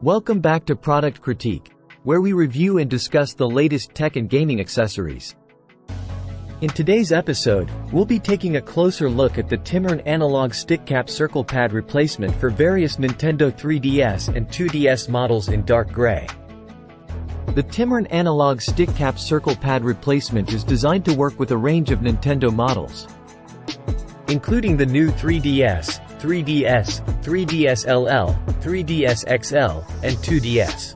Welcome back to Product Critique, where we review and discuss the latest tech and gaming accessories. In today's episode, we'll be taking a closer look at the Timorn Analog Stick Cap circle pad replacement for various Nintendo 3DS and 2DS models in dark gray. The Timorn Analog Stick Cap circle pad replacement is designed to work with a range of Nintendo models, including the new 3DS, 3DS, 3DS LL, 3DS XL, and 2DS.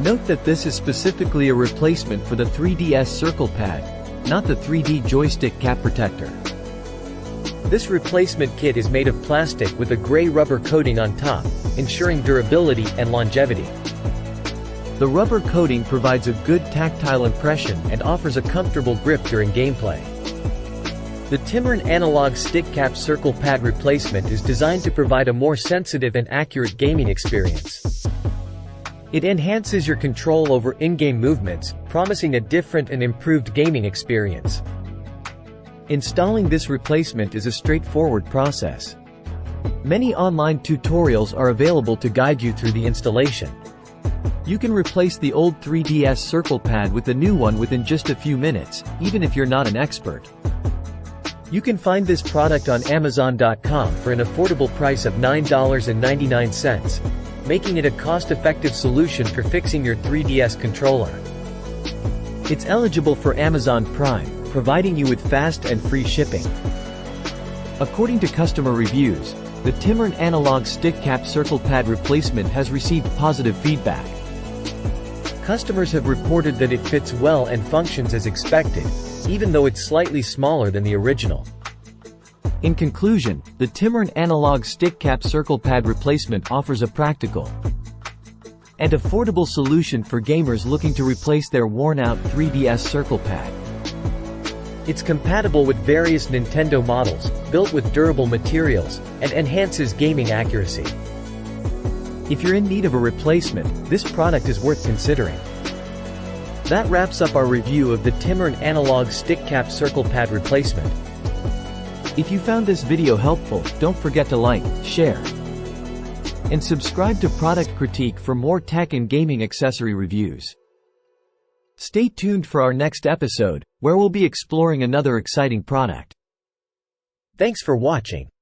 Note that this is specifically a replacement for the 3DS circle pad, not the 3D joystick cap protector. This replacement kit is made of plastic with a gray rubber coating on top, ensuring durability and longevity. The rubber coating provides a good tactile impression and offers a comfortable grip during gameplay. The Timorn Analog Stick Cap circle pad replacement is designed to provide a more sensitive and accurate gaming experience. It enhances your control over in-game movements, promising a different and improved gaming experience. Installing this replacement is a straightforward process. Many online tutorials are available to guide you through the installation. You can replace the old 3DS circle pad with the new one within just a few minutes, even if you're not an expert. You can find this product on Amazon.com for an affordable price of $9.99, making it a cost-effective solution for fixing your 3DS controller. It's eligible for Amazon Prime, providing you with fast and free shipping. According to customer reviews, the Timorn Analog Stick Cap circle pad replacement has received positive feedback. Customers have reported that it fits well and functions as expected, even though it's slightly smaller than the original. In conclusion, the Timorn Analog Stick Cap circle pad replacement offers a practical and affordable solution for gamers looking to replace their worn-out 3DS circle pad. It's compatible with various Nintendo models, built with durable materials, and enhances gaming accuracy. If you're in need of a replacement, this product is worth considering. That wraps up our review of the Timorn Analog Stick Cap circle pad replacement. If you found this video helpful, don't forget to like, share, and subscribe to Product Critique for more tech and gaming accessory reviews. Stay tuned for our next episode, where we'll be exploring another exciting product. Thanks for watching.